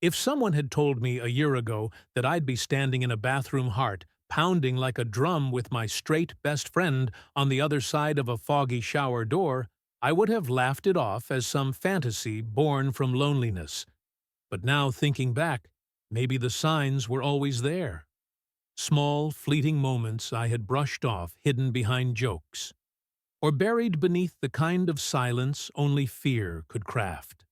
If someone had told me a year ago that I'd be standing in a bathroom heart, pounding like a drum with my straight best friend on the other side of a foggy shower door, I would have laughed it off as some fantasy born from loneliness. But now, thinking back, maybe the signs were always there. Small, fleeting moments I had brushed off, hidden behind jokes, or buried beneath the kind of silence only fear could craft.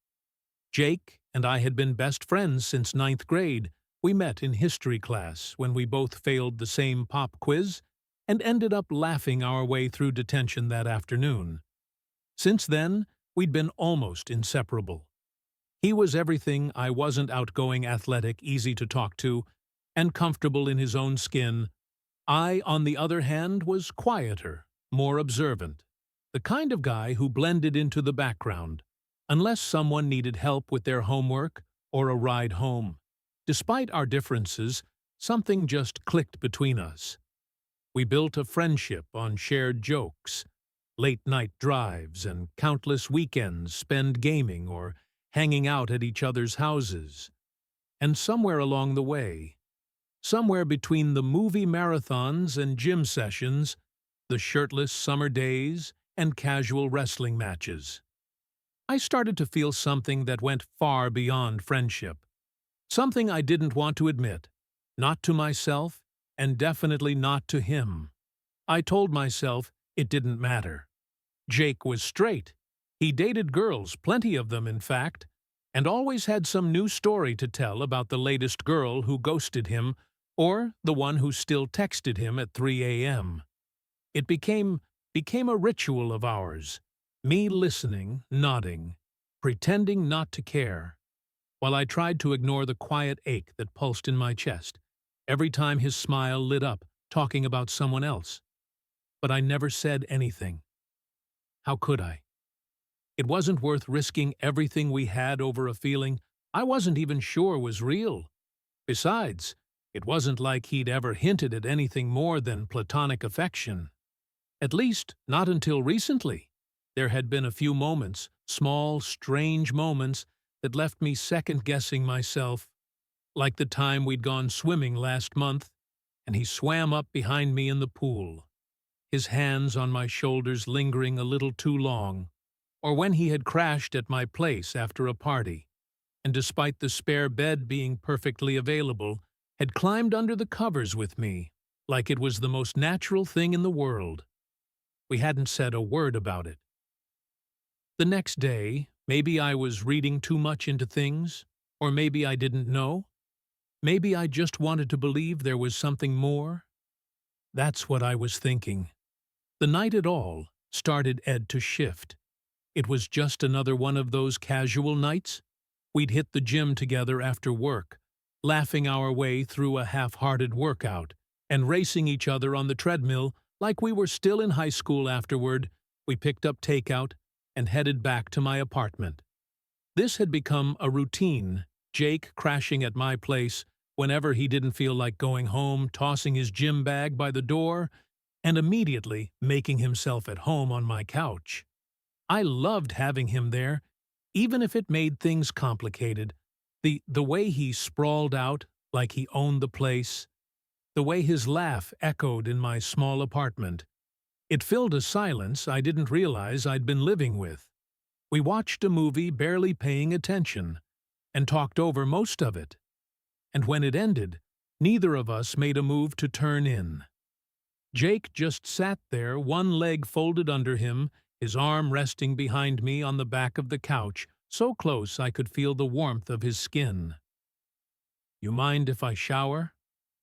Jake and I had been best friends since ninth grade. We met in history class when we both failed the same pop quiz and ended up laughing our way through detention that afternoon. Since then, we'd been almost inseparable. He was everything I wasn't: outgoing, athletic, easy to talk to, and comfortable in his own skin. I, on the other hand, was quieter, more observant, the kind of guy who blended into the background, unless someone needed help with their homework or a ride home. Despite our differences, something just clicked between us. We built a friendship on shared jokes, late-night drives, and countless weekends spent gaming or hanging out at each other's houses. And somewhere along the way, somewhere between the movie marathons and gym sessions, the shirtless summer days and casual wrestling matches, I started to feel something that went far beyond friendship. Something I didn't want to admit, not to myself, and definitely not to him. I told myself it didn't matter. Jake was straight. He dated girls, plenty of them in fact, and always had some new story to tell about the latest girl who ghosted him or the one who still texted him at 3 a.m. It became a ritual of ours, me listening, nodding, pretending not to care, while I tried to ignore the quiet ache that pulsed in my chest every time his smile lit up, talking about someone else. But I never said anything. How could I? It wasn't worth risking everything we had over a feeling I wasn't even sure was real. Besides, it wasn't like he'd ever hinted at anything more than platonic affection. At least, not until recently. There had been a few moments, small, strange moments, that left me second-guessing myself, like the time we'd gone swimming last month, and he swam up behind me in the pool, his hands on my shoulders lingering a little too long, or when he had crashed at my place after a party, and despite the spare bed being perfectly available, had climbed under the covers with me, like it was the most natural thing in the world. We hadn't said a word about it. The next day, maybe I was reading too much into things, or maybe I didn't know. Maybe I just wanted to believe there was something more. That's what I was thinking. The night it all started Ed to shift. It was just another one of those casual nights. We'd hit the gym together after work, laughing our way through a half-hearted workout, and racing each other on the treadmill like we were still in high school. Afterward, we picked up takeout and headed back to my apartment. This had become a routine, Jake crashing at my place whenever he didn't feel like going home, tossing his gym bag by the door, and immediately making himself at home on my couch. I loved having him there, even if it made things complicated. The way he sprawled out like he owned the place, the way his laugh echoed in my small apartment. It filled a silence I didn't realize I'd been living with. We watched a movie, barely paying attention, and talked over most of it. And when it ended, neither of us made a move to turn in. Jake just sat there, one leg folded under him, his arm resting behind me on the back of the couch, so close I could feel the warmth of his skin. "You mind if I shower?"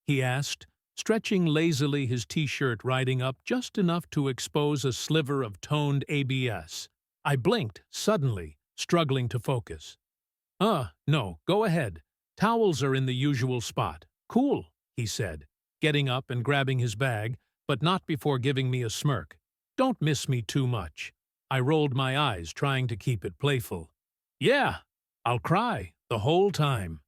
he asked, stretching lazily, his t-shirt riding up just enough to expose a sliver of toned ABS. I blinked, suddenly, struggling to focus. No, go ahead. Towels are in the usual spot." "Cool," he said, getting up and grabbing his bag, but not before giving me a smirk. "Don't miss me too much." I rolled my eyes, trying to keep it playful. "Yeah, I'll cry the whole time."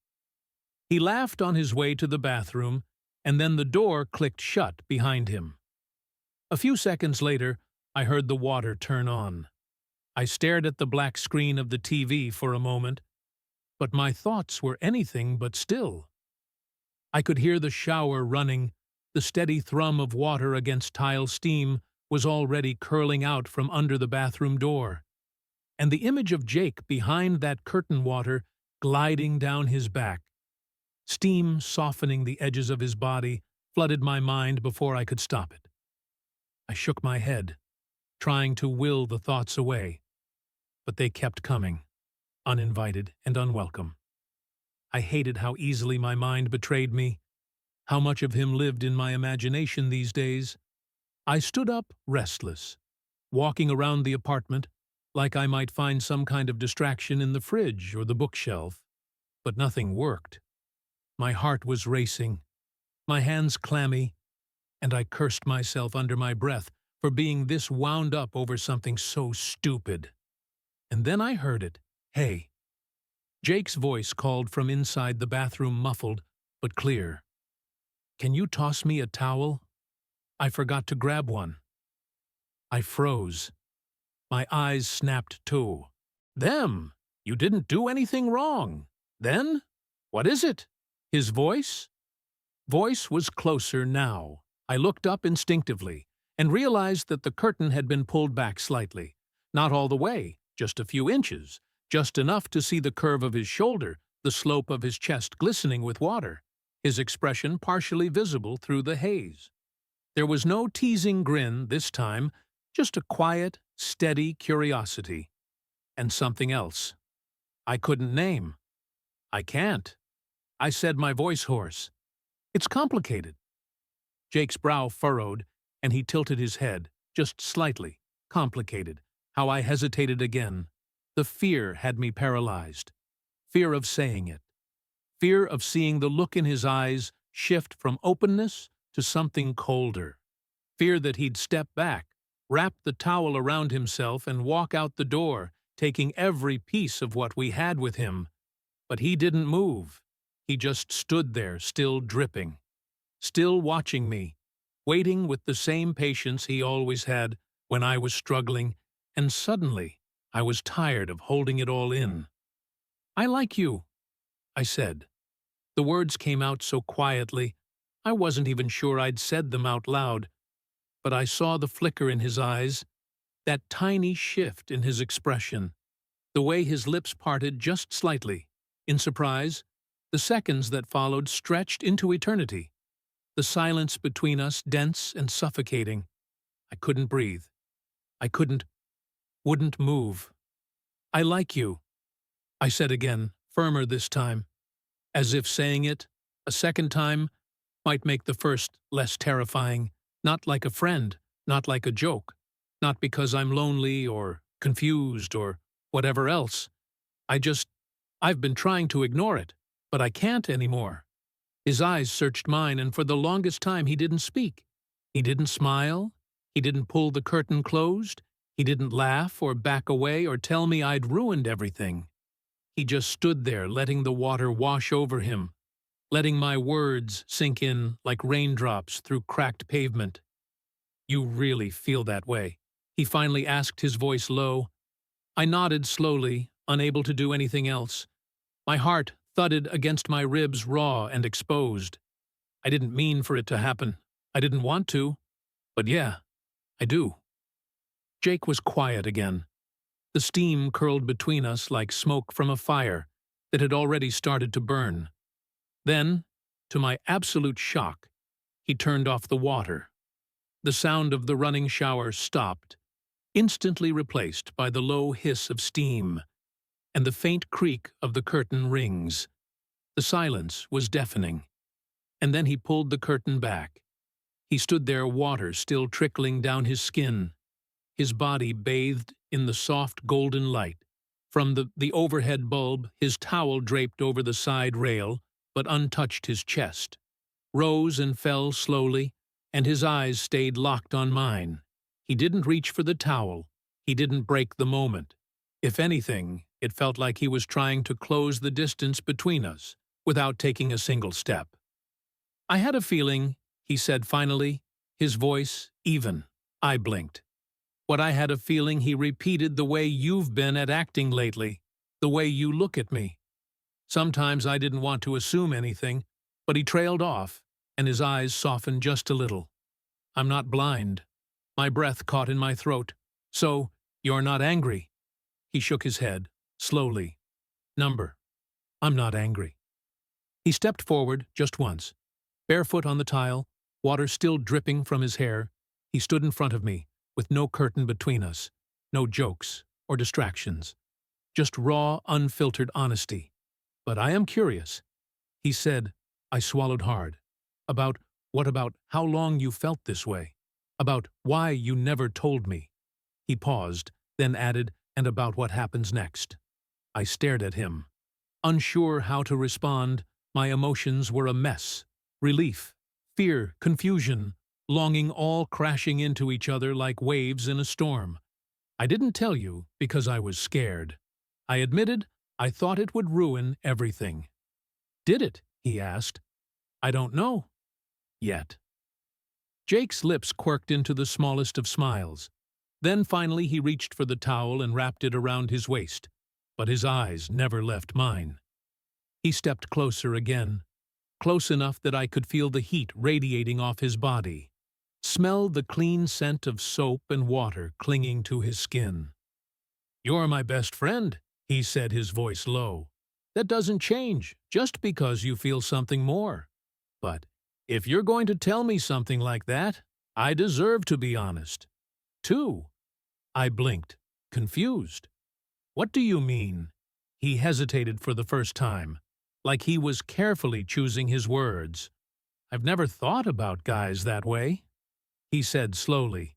He laughed on his way to the bathroom, and then the door clicked shut behind him. A few seconds later, I heard the water turn on. I stared at the black screen of the TV for a moment, but my thoughts were anything but still. I could hear the shower running, the steady thrum of water against tile steam was already curling out from under the bathroom door, and the image of Jake behind that curtain water gliding down his back. Steam softening the edges of his body flooded my mind before I could stop it. I shook my head, trying to will the thoughts away, but they kept coming, uninvited and unwelcome. I hated how easily my mind betrayed me, how much of him lived in my imagination these days. I stood up, restless, walking around the apartment like I might find some kind of distraction in the fridge or the bookshelf, but nothing worked. My heart was racing, my hands clammy, and I cursed myself under my breath for being this wound up over something so stupid. And then I heard it. "Hey." Jake's voice called from inside the bathroom, muffled but clear. "Can you toss me a towel? I forgot to grab one." I froze. My eyes snapped too. "Them! You didn't do anything wrong. Then? What is it?" His voice was closer now. I looked up instinctively and realized that the curtain had been pulled back slightly. Not all the way, just a few inches, just enough to see the curve of his shoulder, the slope of his chest glistening with water, his expression partially visible through the haze. There was no teasing grin this time, just a quiet, steady curiosity. And something else. I couldn't name. I can't. I said, my voice hoarse. It's complicated. Jake's brow furrowed, and he tilted his head, just slightly. Complicated. How I hesitated again. The fear had me paralyzed. Fear of saying it. Fear of seeing the look in his eyes shift from openness to something colder. Fear that he'd step back, wrap the towel around himself, and walk out the door, taking every piece of what we had with him. But he didn't move. He just stood there, still dripping, still watching me, waiting with the same patience he always had when I was struggling, and suddenly I was tired of holding it all in. "I like you," I said. The words came out so quietly, I wasn't even sure I'd said them out loud, but I saw the flicker in his eyes, that tiny shift in his expression, the way his lips parted just slightly, in surprise. The seconds that followed stretched into eternity. The silence between us dense and suffocating. I couldn't breathe. I wouldn't move. "I like you," I said again, firmer this time, as if saying it a second time might make the first less terrifying, not like a friend, not like a joke, not because I'm lonely or confused or whatever else. I've been trying to ignore it, but I can't anymore. His eyes searched mine, and for the longest time he didn't speak. He didn't smile. He didn't pull the curtain closed. He didn't laugh or back away or tell me I'd ruined everything. He just stood there, letting the water wash over him, letting my words sink in like raindrops through cracked pavement. "You really feel that way?" he finally asked, his voice low. I nodded slowly, unable to do anything else. My heart thudded against my ribs, raw and exposed. I didn't mean for it to happen. I didn't want to. But yeah, I do. Jake was quiet again. The steam curled between us like smoke from a fire that had already started to burn. Then, to my absolute shock, he turned off the water. The sound of the running shower stopped, instantly replaced by the low hiss of steam and the faint creak of the curtain rings. The silence was deafening. And then he pulled the curtain back. He stood there, water still trickling down his skin, his body bathed in the soft golden light. From the overhead bulb, his towel draped over the side rail, but untouched his chest, rose and fell slowly, and his eyes stayed locked on mine. He didn't reach for the towel. He didn't break the moment. If anything, it felt like he was trying to close the distance between us without taking a single step. "I had a feeling," he said finally, his voice even. I blinked. "What I had a feeling," he repeated, "the way you've been at acting lately, the way you look at me." Sometimes I didn't want to assume anything, but he trailed off, and his eyes softened just a little. I'm not blind. My breath caught in my throat. So, you're not angry? He shook his head, slowly. Number. I'm not angry. He stepped forward just once. Barefoot on the tile, water still dripping from his hair, he stood in front of me, with no curtain between us, no jokes or distractions. Just raw, unfiltered honesty. But I am curious. He said, I swallowed hard. What about how long you felt this way? About why you never told me. He paused, then added, and about what happens next. I stared at him. Unsure how to respond, my emotions were a mess. Relief, fear, confusion, longing all crashing into each other like waves in a storm. I didn't tell you because I was scared. I admitted I thought it would ruin everything. Did it? He asked. I don't know. Yet. Jake's lips quirked into the smallest of smiles. Then finally he reached for the towel and wrapped it around his waist, but his eyes never left mine. He stepped closer again, close enough that I could feel the heat radiating off his body, smell the clean scent of soap and water clinging to his skin. You're my best friend, he said, his voice low. That doesn't change just because you feel something more. But if you're going to tell me something like that, I deserve to be honest. Too. I blinked, confused. What do you mean? He hesitated for the first time, like he was carefully choosing his words. I've never thought about guys that way, he said slowly.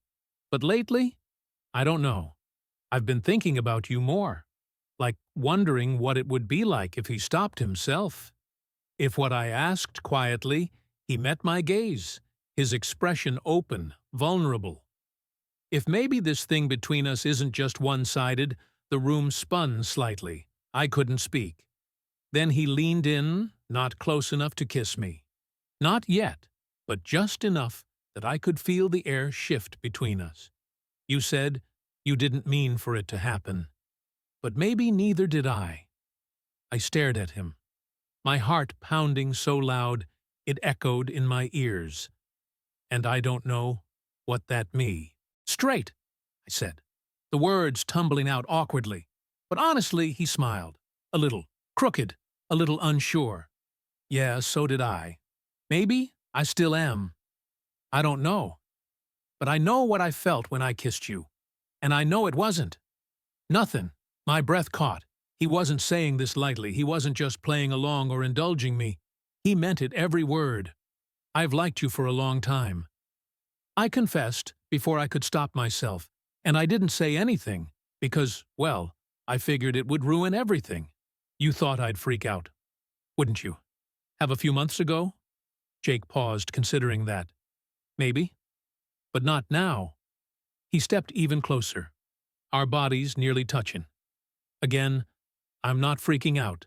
But lately, I don't know. I've been thinking about you more, like wondering what it would be like if he stopped himself. If what I asked quietly, he met my gaze, his expression open, vulnerable. If maybe this thing between us isn't just one-sided, the room spun slightly. I couldn't speak. Then he leaned in, not close enough to kiss me. Not yet, but just enough that I could feel the air shift between us. You said you didn't mean for it to happen. But maybe neither did I. I stared at him, my heart pounding so loud it echoed in my ears. And I don't know what that means. Straight, I said, the words tumbling out awkwardly. But honestly, he smiled. A little crooked, a little unsure. Yeah, so did I. Maybe I still am. I don't know. But I know what I felt when I kissed you. And I know it wasn't. Nothing. My breath caught. He wasn't saying this lightly. He wasn't just playing along or indulging me. He meant it, every word. I've liked you for a long time. I confessed before I could stop myself, and I didn't say anything because, well, I figured it would ruin everything. You thought I'd freak out, wouldn't you? Have a few months ago? Jake paused, considering that. Maybe. But not now. He stepped even closer, our bodies nearly touching. Again, I'm not freaking out.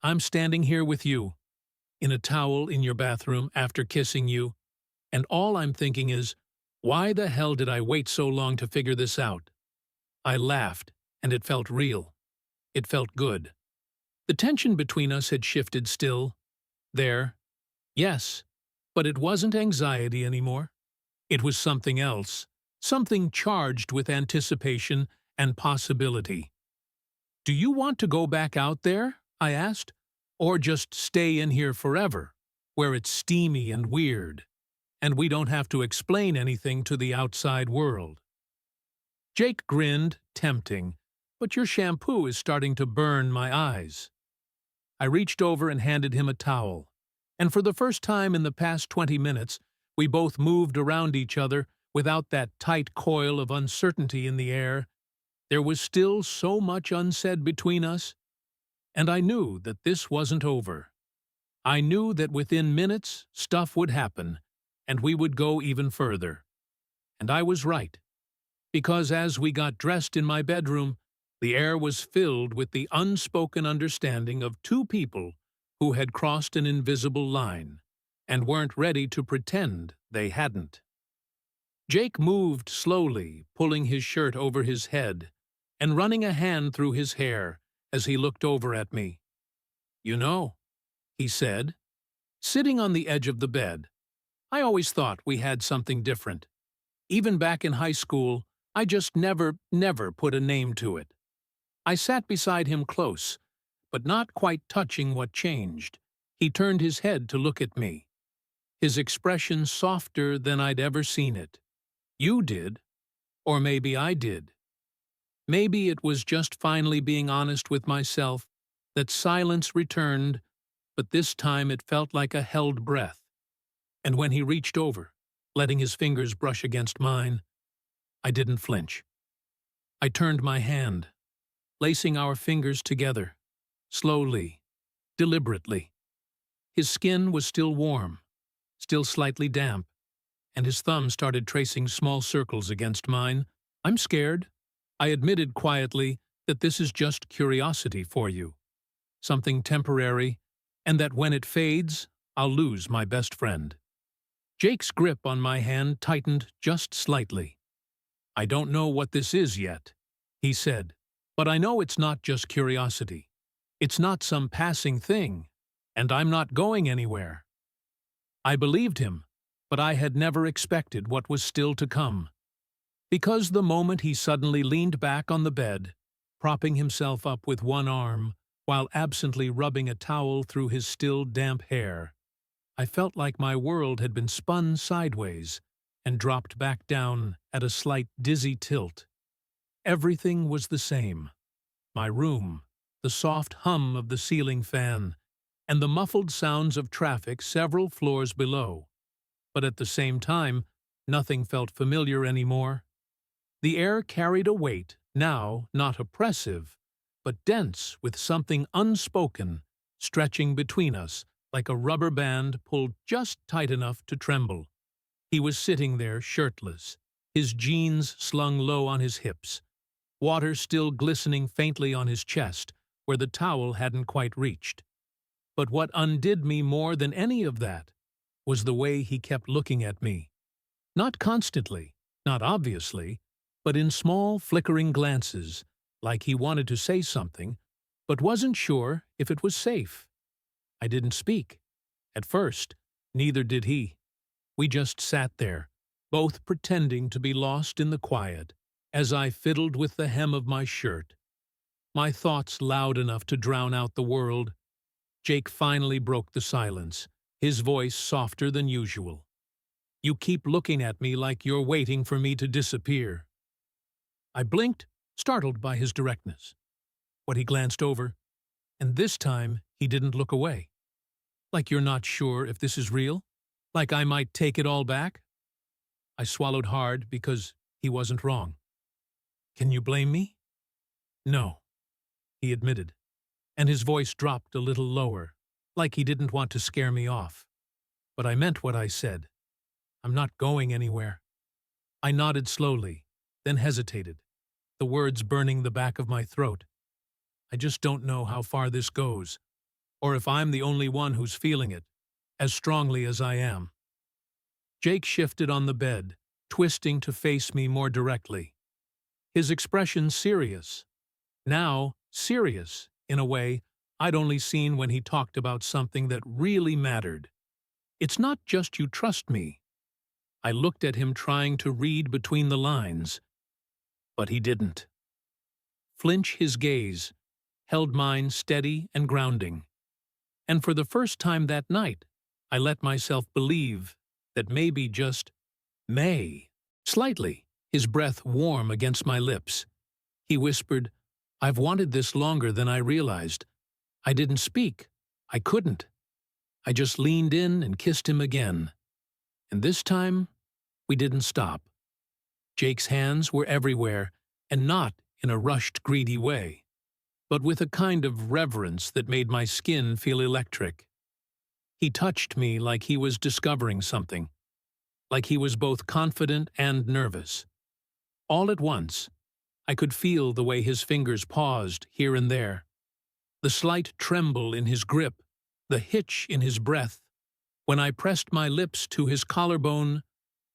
I'm standing here with you, in a towel in your bathroom after kissing you, and all I'm thinking is, why the hell did I wait so long to figure this out? I laughed, and it felt real. It felt good. The tension between us had shifted still. There. Yes, but it wasn't anxiety anymore. It was something else, something charged with anticipation and possibility. Do you want to go back out there? I asked. Or just stay in here forever, where it's steamy and weird, and we don't have to explain anything to the outside world? Jake grinned, tempting, but your shampoo is starting to burn my eyes. I reached over and handed him a towel, and for the first time in the past 20 minutes, we both moved around each other without that tight coil of uncertainty in the air. There was still so much unsaid between us, and I knew that this wasn't over. I knew that within minutes stuff would happen, and we would go even further. And I was right, because as we got dressed in my bedroom, the air was filled with the unspoken understanding of two people who had crossed an invisible line and weren't ready to pretend they hadn't. Jake moved slowly, pulling his shirt over his head and running a hand through his hair as he looked over at me. "You know," he said, sitting on the edge of the bed, "I always thought we had something different. Even back in high school, I just never put a name to it." I sat beside him close, but not quite touching what changed. He turned his head to look at me, his expression softer than I'd ever seen it. "You did. Or maybe I did." Maybe it was just finally being honest with myself that silence returned, but this time it felt like a held breath. And when he reached over, letting his fingers brush against mine, I didn't flinch. I turned my hand, lacing our fingers together, slowly, deliberately. His skin was still warm, still slightly damp, and his thumb started tracing small circles against mine. "I'm scared," I admitted quietly, "that this is just curiosity for you. Something temporary, and that when it fades, I'll lose my best friend." Jake's grip on my hand tightened just slightly. "I don't know what this is yet," he said, "but I know it's not just curiosity. It's not some passing thing, and I'm not going anywhere." I believed him, but I had never expected what was still to come. Because the moment he suddenly leaned back on the bed, propping himself up with one arm, while absently rubbing a towel through his still damp hair, I felt like my world had been spun sideways and dropped back down at a slight dizzy tilt. Everything was the same. My room, the soft hum of the ceiling fan, and the muffled sounds of traffic several floors below. But at the same time, nothing felt familiar anymore. The air carried a weight, now not oppressive, but dense with something unspoken, stretching between us like a rubber band pulled just tight enough to tremble. He was sitting there shirtless, his jeans slung low on his hips, water still glistening faintly on his chest where the towel hadn't quite reached. But what undid me more than any of that was the way he kept looking at me. Not constantly, not obviously, but in small, flickering glances, like he wanted to say something, but wasn't sure if it was safe. I didn't speak. At first, neither did he. We just sat there, both pretending to be lost in the quiet, as I fiddled with the hem of my shirt. My thoughts loud enough to drown out the world. Jake finally broke the silence, his voice softer than usual. "You keep looking at me like you're waiting for me to disappear." I blinked, startled by his directness. But he glanced over, and this time he didn't look away. "Like you're not sure if this is real? Like I might take it all back?" I swallowed hard because he wasn't wrong. "Can you blame me?" "No," he admitted, and his voice dropped a little lower, like he didn't want to scare me off. But I meant what I said. "I'm not going anywhere." I nodded slowly, then hesitated, the words burning the back of my throat. "I just don't know how far this goes, or if I'm the only one who's feeling it, as strongly as I am." Jake shifted on the bed, twisting to face me more directly. His expression serious. Now, serious, in a way I'd only seen when he talked about something that really mattered. "It's not just you trust me." I looked at him trying to read between the lines, but he didn't. Flinch his gaze, held mine steady and grounding. And for the first time that night, I let myself believe that maybe just slightly, his breath warm against my lips. He whispered, "I've wanted this longer than I realized." I didn't speak. I couldn't. I just leaned in and kissed him again. And this time, we didn't stop. Jake's hands were everywhere, and not in a rushed, greedy way, but with a kind of reverence that made my skin feel electric. He touched me like he was discovering something, like he was both confident and nervous. All at once, I could feel the way his fingers paused here and there, the slight tremble in his grip, the hitch in his breath. When I pressed my lips to his collarbone,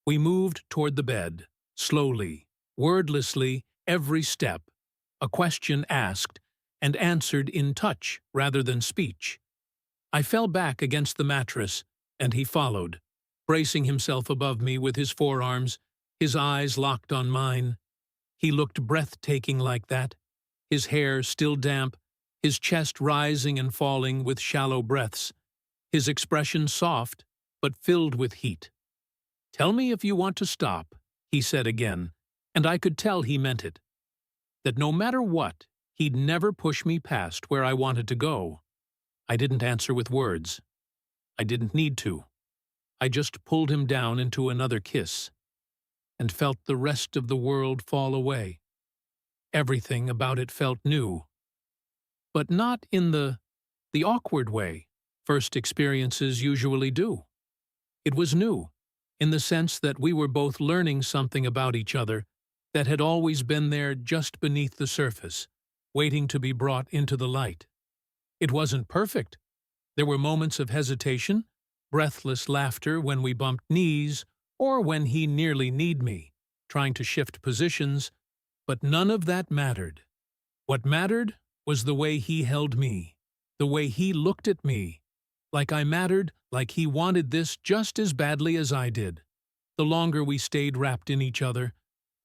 we moved toward the bed, slowly, wordlessly, every step, a question asked and answered in touch rather than speech. I fell back against the mattress, and he followed, bracing himself above me with his forearms, his eyes locked on mine. He looked breathtaking like that, his hair still damp, his chest rising and falling with shallow breaths, his expression soft but filled with heat. "Tell me if you want to stop," he said again, and I could tell he meant it. That no matter what, he'd never push me past where I wanted to go. I didn't answer with words. I didn't need to. I just pulled him down into another kiss, and felt the rest of the world fall away. Everything about it felt new. But not in the awkward way first experiences usually do. It was new, in the sense that we were both learning something about each other that had always been there just beneath the surface, waiting to be brought into the light. It wasn't perfect. There were moments of hesitation, breathless laughter when we bumped knees, or when he nearly kneed me, trying to shift positions, but none of that mattered. What mattered was the way he held me, the way he looked at me, like I mattered, like he wanted this just as badly as I did. The longer we stayed wrapped in each other,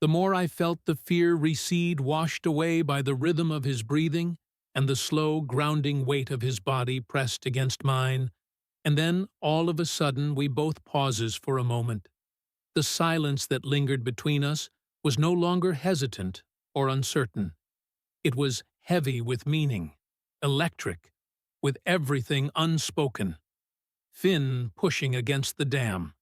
the more I felt the fear recede, washed away by the rhythm of his breathing and the slow, grounding weight of his body pressed against mine. And then, all of a sudden, we both pauses for a moment. The silence that lingered between us was no longer hesitant or uncertain. It was heavy with meaning, electric, with everything unspoken. Finn pushing against the dam.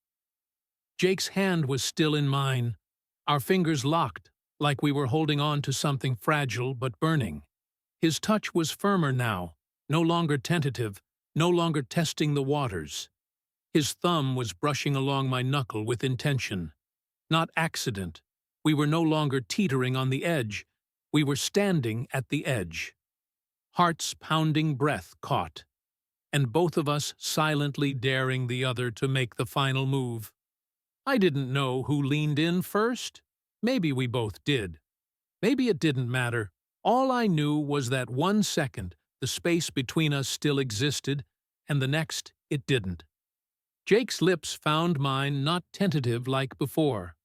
Jake's hand was still in mine, our fingers locked, like we were holding on to something fragile but burning. His touch was firmer now, no longer tentative, no longer testing the waters. His thumb was brushing along my knuckle with intention. Not accident. We were no longer teetering on the edge. We were standing at the edge. Heart's pounding breath caught, and both of us silently daring the other to make the final move. I didn't know who leaned in first. Maybe we both did. Maybe it didn't matter. All I knew was that 1 second, the space between us still existed, and the next, it didn't. Jake's lips found mine not tentative like before,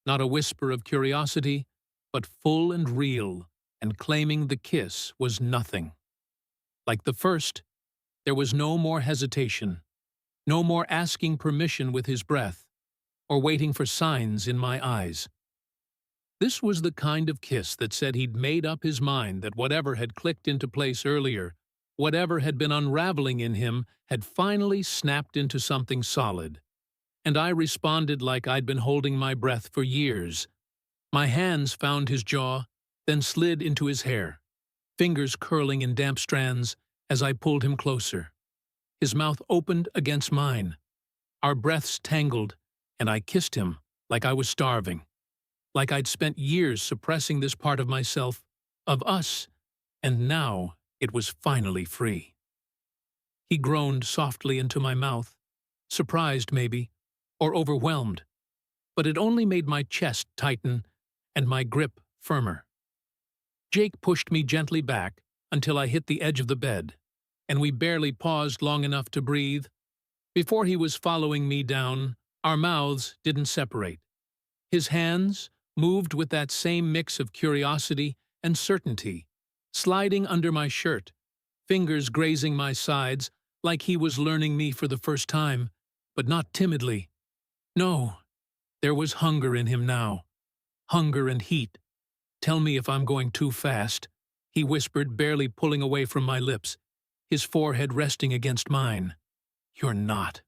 not a whisper of curiosity, but full and real, and claiming the kiss was nothing. Like the first, there was no more hesitation, no more asking permission with his breath, or waiting for signs in my eyes. This was the kind of kiss that said he'd made up his mind that whatever had clicked into place earlier, whatever had been unraveling in him, had finally snapped into something solid. And I responded like I'd been holding my breath for years. My hands found his jaw, then slid into his hair, fingers curling in damp strands as I pulled him closer. His mouth opened against mine. Our breaths tangled, and I kissed him like I was starving, like I'd spent years suppressing this part of myself, of us, and now it was finally free. He groaned softly into my mouth, surprised maybe, or overwhelmed, but it only made my chest tighten and my grip firmer. Jake pushed me gently back until I hit the edge of the bed, and we barely paused long enough to breathe. Before he was following me down, our mouths didn't separate. His hands moved with that same mix of curiosity and certainty, sliding under my shirt, fingers grazing my sides like he was learning me for the first time, but not timidly. No, there was hunger in him now. Hunger and heat. "Tell me if I'm going too fast," he whispered, barely pulling away from my lips, his forehead resting against mine. "You're not."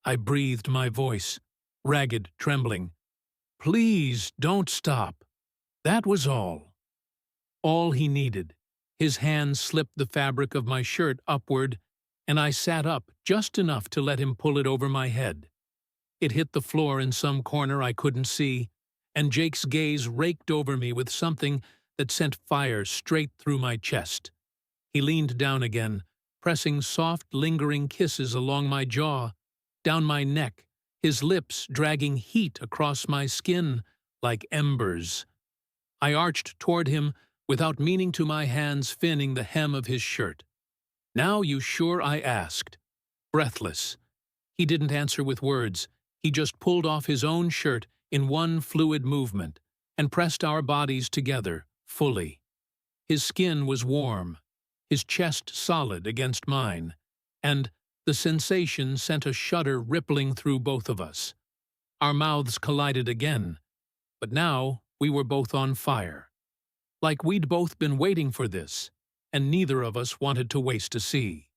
I breathed my voice, ragged, trembling. "Please, don't stop." That was all. All he needed. His hand slipped the fabric of my shirt upward, and I sat up just enough to let him pull it over my head. It hit the floor in some corner I couldn't see, and Jake's gaze raked over me with something that sent fire straight through my chest. He leaned down again, pressing soft, lingering kisses along my jaw, down my neck, his lips dragging heat across my skin like embers. I arched toward him without meaning to, my hands finning the hem of his shirt. "Now you sure?" I asked, breathless. He didn't answer with words. He just pulled off his own shirt in one fluid movement and pressed our bodies together, fully. His skin was warm, his chest solid against mine, and the sensation sent a shudder rippling through both of us. Our mouths collided again, but now we were both on fire. Like we'd both been waiting for this, and neither of us wanted to waste a sea.